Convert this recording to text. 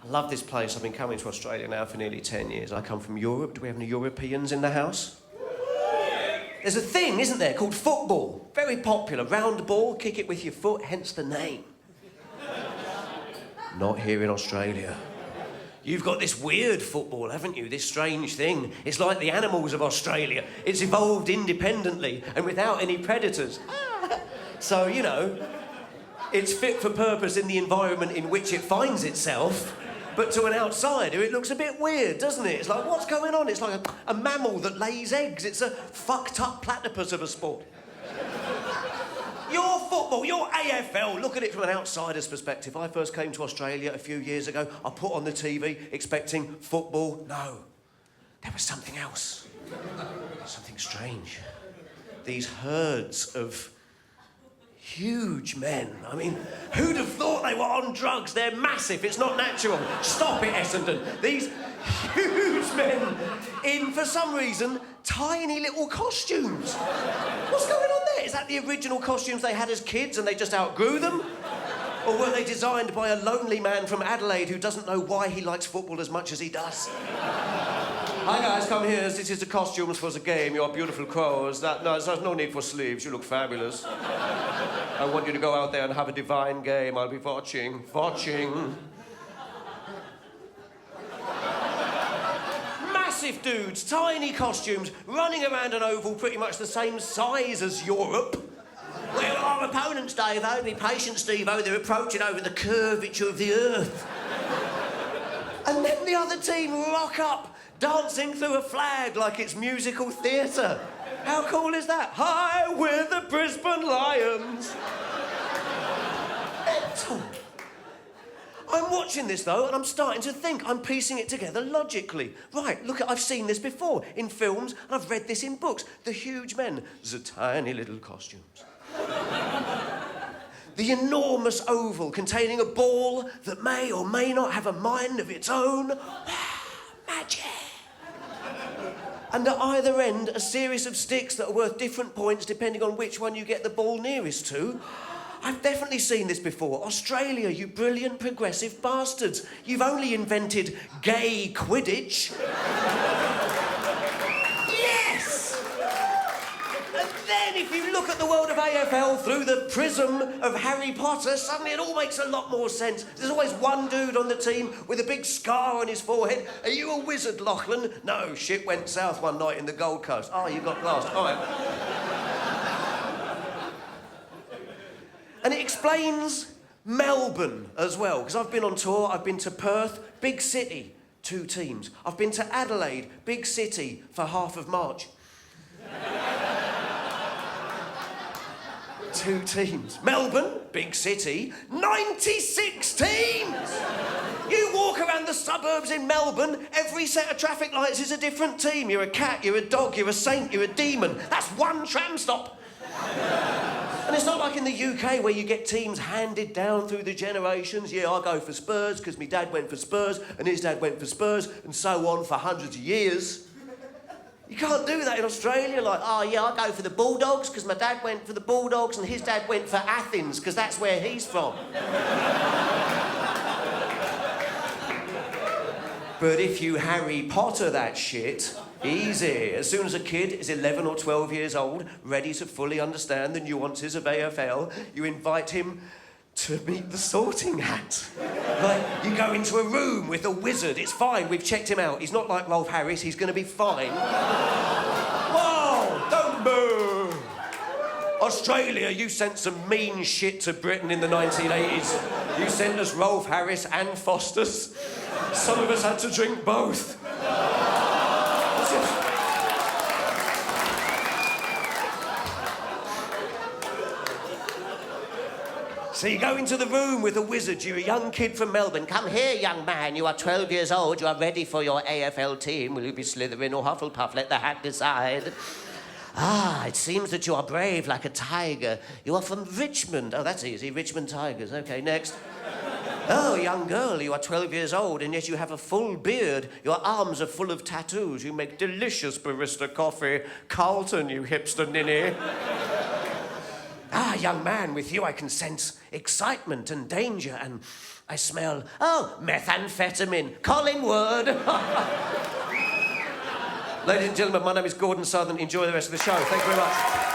I love this place. I've been coming to Australia now for nearly 10 years. I come from Europe. Do we have any Europeans in the house? There's a thing, isn't there, called football. Very popular. Round ball, kick it with your foot, hence the name. Not here in Australia. You've got this weird football, haven't you? This strange thing. It's like the animals of Australia. It's evolved independently and without any predators. So, you know, it's fit for purpose in the environment in which it finds itself, but to an outsider, it looks a bit weird, doesn't it? It's like, what's going on? It's like a mammal that lays eggs. It's a fucked up platypus of a sport. Your football, your AFL, look at it from an outsider's perspective. I first came to Australia a few years ago. I put on the TV expecting football. No, there was something else. Something strange. These herds of huge men. I mean, who'd have thought they were on drugs? They're massive. It's not natural. Stop it, Essendon. These huge men in, for some reason, tiny little costumes. What's going on there? Is that the original costumes they had as kids and they just outgrew them? Or were they designed by a lonely man from Adelaide who doesn't know why he likes football as much as he does? Hi guys, come here. This is the costumes for the game. Your beautiful crows. No, there's no need for sleeves. You look fabulous. I want you to go out there and have a divine game. I'll be watching. Massive dudes, tiny costumes, running around an oval pretty much the same size as Europe. Where our opponents, Dave-O? Be patient, Steve-O. They're approaching over the curvature of the earth. And then the other team rock up, dancing through a flag like it's musical theatre. How cool is that? Hi, we're the Brisbane Lions. Mental. I'm watching this, though, and I'm starting to think. I'm piecing it together logically. Right, look, I've seen this before in films, and I've read this in books. The huge men, the tiny little costumes. The enormous oval containing a ball that may or may not have a mind of its own. Magic. And at either end, a series of sticks that are worth different points depending on which one you get the ball nearest to. I've definitely seen this before. Australia, you brilliant progressive bastards. You've only invented gay Quidditch. Yes! And then if you look at the world of AFL through the prism of Harry Potter, suddenly it all makes a lot more sense. There's always one dude on the team with a big scar on his forehead. Are you a wizard, Lachlan? No, shit went south one night in the Gold Coast. Oh, you got lost. All right. And it explains Melbourne as well, because I've been on tour, I've been to Perth, big city, 2 teams. I've been to Adelaide, big city, for half of March. 2 teams. Melbourne, big city, 96 teams! You walk around the suburbs in Melbourne, every set of traffic lights is a different team. You're a cat, you're a dog, you're a saint, you're a demon. That's one tram stop. And it's not like in the UK where you get teams handed down through the generations. Yeah, I go for Spurs because my dad went for Spurs and his dad went for Spurs and so on for hundreds of years. You can't do that in Australia, like, oh yeah, I go for the Bulldogs because my dad went for the Bulldogs and his dad went for Athens because that's where he's from. But if you Harry Potter that shit, easy. As soon as a kid is 11 or 12 years old, ready to fully understand the nuances of AFL, you invite him to meet the sorting hat. Like, you go into a room with a wizard. It's fine, we've checked him out. He's not like Rolf Harris, he's going to be fine. Whoa, don't boo. Australia, you sent some mean shit to Britain in the 1980s. You sent us Rolf Harris and Foster's. Some of us had to drink both. So you go into the room with a wizard. You're a young kid from Melbourne. Come here, young man. You are 12 years old. You are ready for your AFL team. Will you be Slytherin or Hufflepuff? Let the hat decide. Ah, it seems that you are brave like a tiger. You are from Richmond. Oh, that's easy. Richmond Tigers. OK, next. Oh, young girl, you are 12 years old, and yet you have a full beard. Your arms are full of tattoos. You make delicious barista coffee. Carlton, you hipster ninny. Ah, young man, with you I can sense excitement and danger, and I smell, oh, methamphetamine, Collingwood. Ladies and gentlemen, my name is Gordon Southern. Enjoy the rest of the show. Thank you very much.